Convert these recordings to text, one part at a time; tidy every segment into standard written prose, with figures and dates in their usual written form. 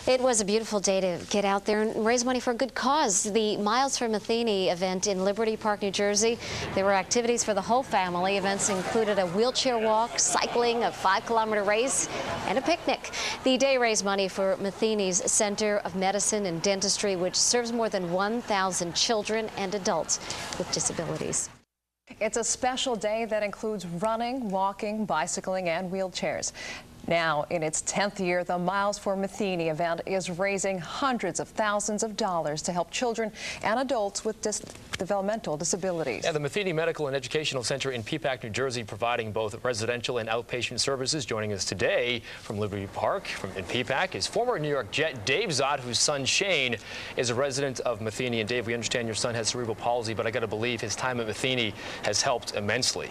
It was a beautiful day to get out there and raise money for a good cause. The Miles for Matheny event in Liberty Park, New Jersey. There were activities for the whole family. Events included a wheelchair walk, cycling, a 5-kilometer race, and a picnic. The day raised money for Matheny's Center of Medicine and Dentistry, which serves more than 1,000 children and adults with disabilities. It's a special day that includes running, walking, bicycling, and wheelchairs. Now, in its 10th year, the Miles for Matheny event is raising hundreds of thousands of dollars to help children and adults with developmental disabilities. Yeah, the Matheny Medical and Educational Center in Peapack, New Jersey, providing both residential and outpatient services. Joining us today from Liberty Park in Peapack is former New York Jet Dave Zott, whose son Shane is a resident of Matheny. And Dave, we understand your son has cerebral palsy, but I got to believe his time at Matheny has helped immensely.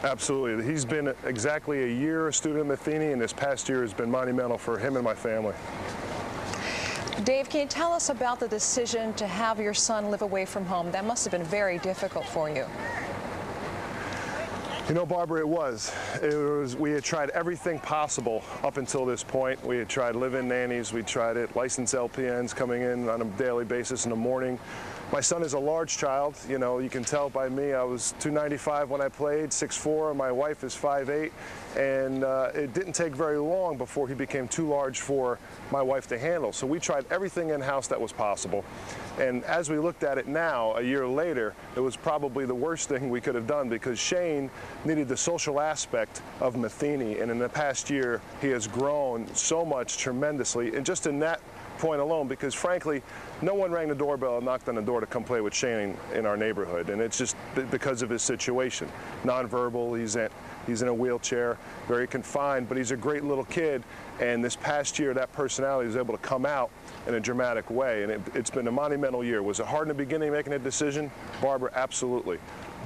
Absolutely. He's been exactly a year a student at Matheny, and this past year has been monumental for him and my family. Dave, can you tell us about the decision to have your son live away from home? That must have been very difficult for you. You know, Barbara, it was. We had tried everything possible up until this point. We had tried live-in nannies. We tried it, licensed LPNs coming in on a daily basis in the morning. My son is a large child. You know, you can tell by me, I was 295 when I played, 6'4". My wife is 5'8", and it didn't take very long before he became too large for my wife to handle. So we tried everything in-house that was possible. And as we looked at it now, a year later, it was probably the worst thing we could have done, because Shane needed the social aspect of Matheny, and in the past year, he has grown so much tremendously, and just in that point alone, because frankly, no one rang the doorbell and knocked on the door to come play with Shane in our neighborhood, and it's just because of his situation. Nonverbal, he's in a wheelchair, very confined, but he's a great little kid, and this past year, that personality was able to come out in a dramatic way, and it's been a monumental year. Was it hard in the beginning making a decision? Barbara, absolutely.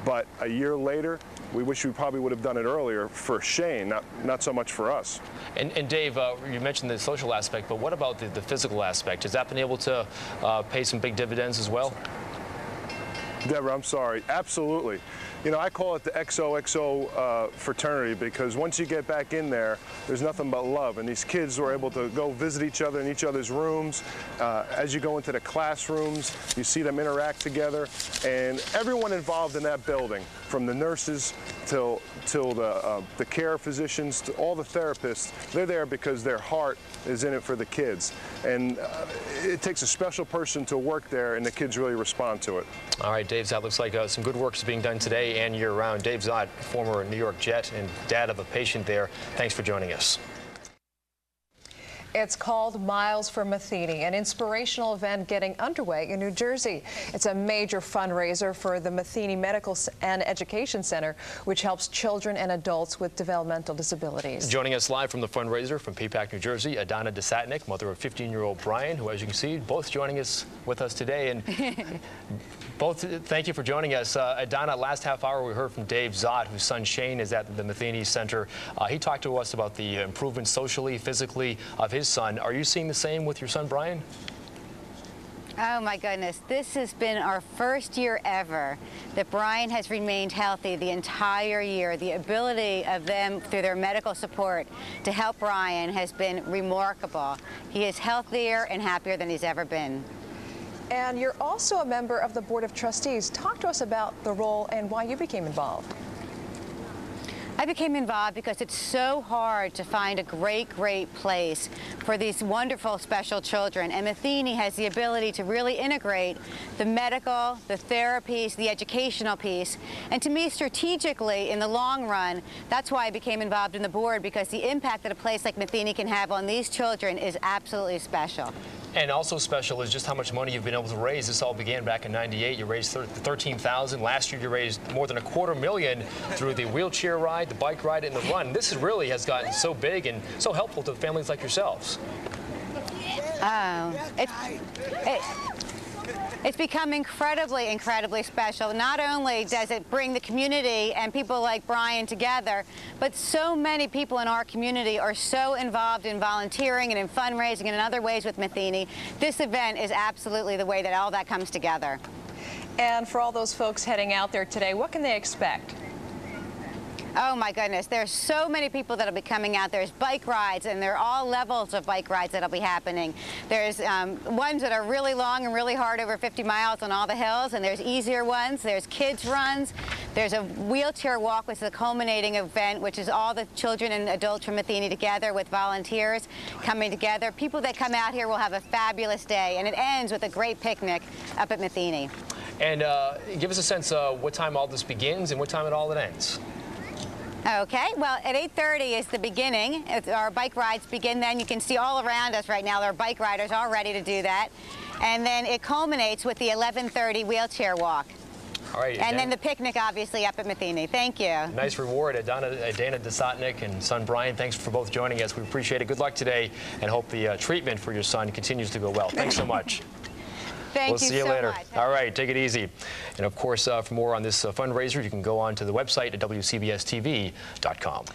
But a year later, we wish we probably would have done it earlier for Shane, not so much for us. And Dave, you mentioned the social aspect, but what about the physical aspect? Has that been able to pay some big dividends as well? Deborah, I'm sorry. Absolutely. You know, I call it the XOXO fraternity, because once you get back in there, there's nothing but love. And these kids were able to go visit each other in each other's rooms. As you go into the classrooms, you see them interact together. And everyone involved in that building, from the nurses till the care physicians, to all the therapists, they're there because their heart is in it for the kids. And it takes a special person to work there, and the kids really respond to it. All right, Dave, that looks like some good work is being done today and year-round. Dave Zott, former New York Jet and dad of a patient there. Thanks for joining us. It's called Miles for Matheny, an inspirational event getting underway in New Jersey. It's a major fundraiser for the Matheny Medical and Education Center, which helps children and adults with developmental disabilities. Joining us live from the fundraiser from Peapack, New Jersey, Adana Desatnik, mother of 15-year-old Brian, who, as you can see, both joining us with us today. And both, thank you for joining us. Adana, last half hour we heard from Dave Zott, whose son Shane is at the Matheny Center. He talked to us about the improvements socially, physically of his son. Are you seeing the same with your son Brian? Oh my goodness, this has been our first year ever that Brian has remained healthy the entire year. The ability of them, through their medical support, to help Brian has been remarkable. He is healthier and happier than he's ever been. And you're also a member of the Board of Trustees. Talk to us about the role and why you became involved. I became involved because it's so hard to find a great place for these wonderful special children. And Matheny has the ability to really integrate the medical, the therapies, the educational piece. And to me, strategically, in the long run, that's why I became involved in the board, because the impact that a place like Matheny can have on these children is absolutely special. And also special is just how much money you've been able to raise. This all began back in '98. You raised $13,000. Last year you raised more than $250,000 through the wheelchair ride, the bike ride, and the run. This really has gotten so big and so helpful to families like yourselves. It's become incredibly special. Not only does it bring the community and people like Brian together, but so many people in our community are so involved in volunteering and in fundraising and in other ways with Matheny. This event is absolutely the way that all that comes together. And for all those folks heading out there today, what can they expect? Oh my goodness, there's so many people that'll be coming out. There's bike rides, and there are all levels of bike rides that'll be happening. There's ones that are really long and really hard, over 50 miles on all the hills, and there's easier ones. There's kids runs. There's a wheelchair walk, which is a culminating event, which is all the children and adults from Matheny together with volunteers coming together. People that come out here will have a fabulous day, and it ends with a great picnic up at Matheny. And give us a sense of what time all this begins and what time it ends. Okay, well, at 8:30 is the beginning. Our bike rides begin then. You can see all around us right now, there are bike riders all ready to do that. And then it culminates with the 11:30 wheelchair walk. All right. And then the picnic, obviously, up at Matheny. Thank you. Nice reward. Dana Desatnik and son Brian, thanks for both joining us. We appreciate it. Good luck today, and hope the treatment for your son continues to go well. Thanks so much. We'll see you later. All right, take it easy. And of course, for more on this fundraiser, you can go on to the website at WCBSTV.com.